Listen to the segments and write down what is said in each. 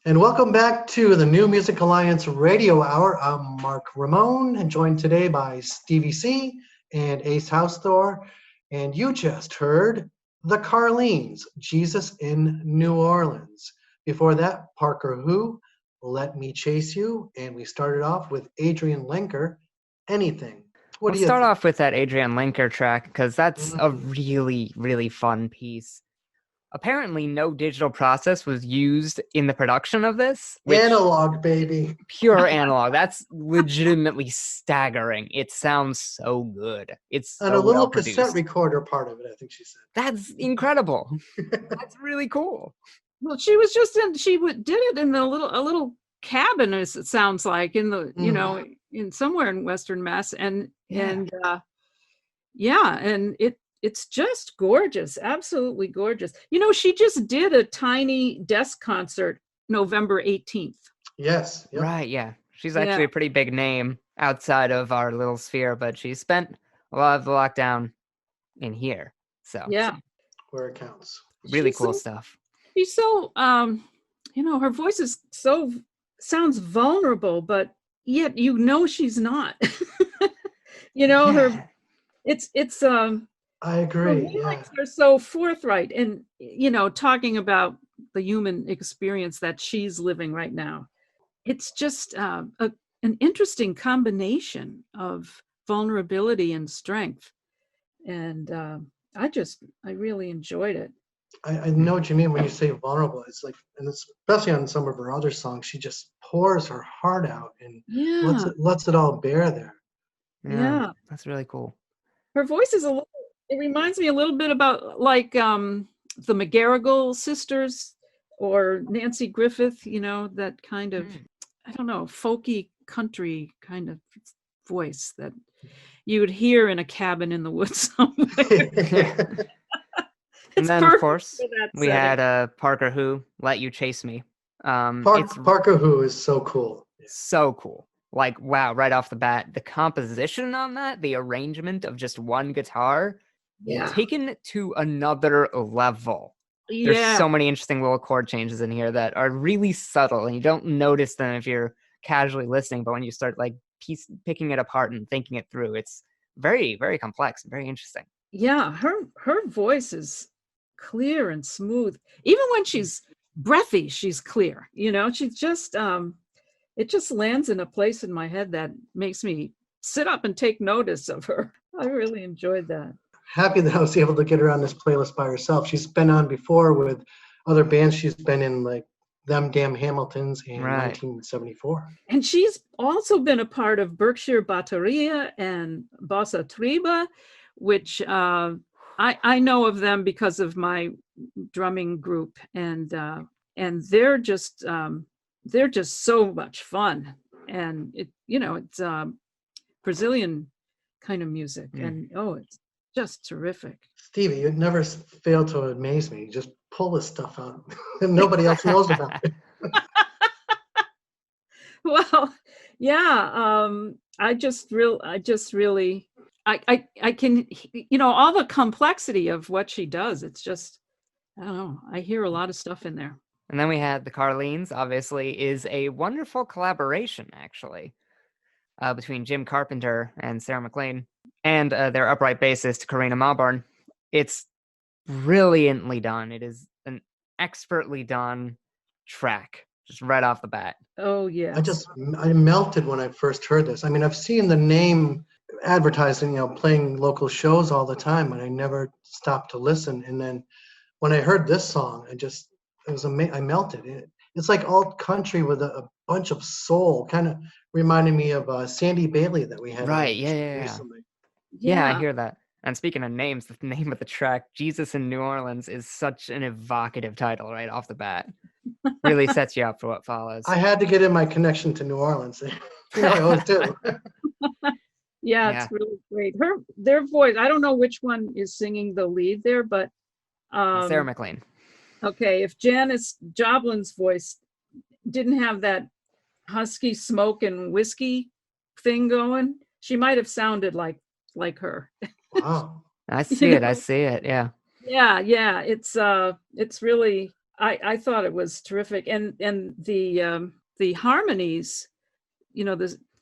And welcome back to the New Music Alliance Radio Hour. I'm Mark Ramone, and joined today by Stevie C and Ace House Thor. And you just heard the CarLeans, Jesus in New Orleans. Before that, Parker Who, Let Me Chase You. And we started off with Adrianne Lenker, Anything. What We'll do you start think? off with that Adrianne Lenker track because that's a Mhm. really, really fun piece. Apparently, no digital process was used in the production of this, which Analog, baby. pure analog. That's legitimately staggering. It sounds so good. It's And a so little well cassette produced. recorder part of it, I think she That's incredible. said. That's really cool. Well, she was just in. Did it in a little cabin, as it sounds like, in the in somewhere in Western Mass, and Yeah. yeah, and it's just gorgeous, absolutely gorgeous. She just did a tiny desk concert November 18th. Yes. Yep. Right, yeah. She's Yeah, actually a pretty big name outside of our little sphere, but she spent a lot of the lockdown in here. So, yeah. Where it counts. really She's cool so stuff. she's so her voice is sounds vulnerable, but yet she's not. Her Yeah. it's I her agree. Yeah. lyrics are so forthright and talking about the human experience that she's living right now. It's just an interesting combination of vulnerability and strength, and I really enjoyed it. I know what you mean when you say vulnerable. It's like, and especially on some of her other songs, she just pours her heart out and Yeah, lets it all bear there. Yeah, yeah. that's really cool. Her voice is it reminds me a little bit about like the McGarrigle sisters or Nancy Griffith, that kind of, Mm. I don't know, folky country kind of voice that you would hear in a cabin in the woods somewhere. And It's then, of perfect course, for that we setting. had Parker Who, Let You Chase Me. It's Parker Who is so cool. so cool. Like, wow, right off the bat, the composition on that, the arrangement of just one guitar, Yeah. taken to another level. There's Yeah. so many interesting little chord changes in here that are really subtle, and you don't notice them if you're casually listening. But when you start like picking it apart and thinking it through, it's very, very complex and very interesting. Yeah. Her voice is clear and smooth. Even when she's breathy, she's clear. She's just it just lands in a place in my head that makes me sit up and take notice of her. I really enjoyed that. Happy that I was able to get her on this playlist by herself. She's been on before with other bands. She's been in like Them Damn Hamiltons and Right. 1974. And she's also been a part of Berkshire Batteria and Bossa Triba, which I know of them because of my drumming group, and they're just so much fun, and it's Brazilian kind of music, Mm. and it's just terrific. Stevie, you never fail to amaze me. You just pull this stuff out and nobody else knows about it. Well, yeah, I can, all the complexity of what she does. It's just, I don't know. I hear a lot of stuff in there. And then we had the CarLeans, obviously, is a wonderful collaboration, actually, between Jim Carpenter and Sarah McLean, and their upright bassist, Karina Mauborn. It's brilliantly done. It is an expertly done track, just right off the bat. Oh, yes. I melted when I first heard this. I mean, I've seen the name advertising, playing local shows all the time, but I never stopped to listen. And then when I heard this song, it was amazing. I melted. It's like alt country with a bunch of soul, kind of reminding me of Sandy Bailey that we had on Right, the yeah, show yeah, yeah. recently. Yeah, I Yeah. hear that. And speaking of names, the name of the track, Jesus in New Orleans, is such an evocative title right off the bat. Really sets you up for what follows. I had to get in my connection to New Orleans. I always do. Yeah, Yeah. it's really great. Their voice, I don't know which one is singing the lead there, but Sarah McLean. okay, if Janis Joplin's voice didn't have that husky smoke and whiskey thing going, she might have sounded like her. Wow. I see it. I see it. Yeah. Yeah, it's really, I thought it was terrific, and the harmonies, you know,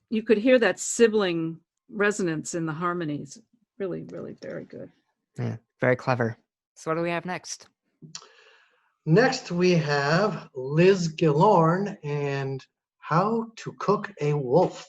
you could hear that sibling resonance in the harmonies. Really, really very good. Yeah, very clever. So what do we have next? Next, we have Lys Guillorn and How to Cook a Wolf.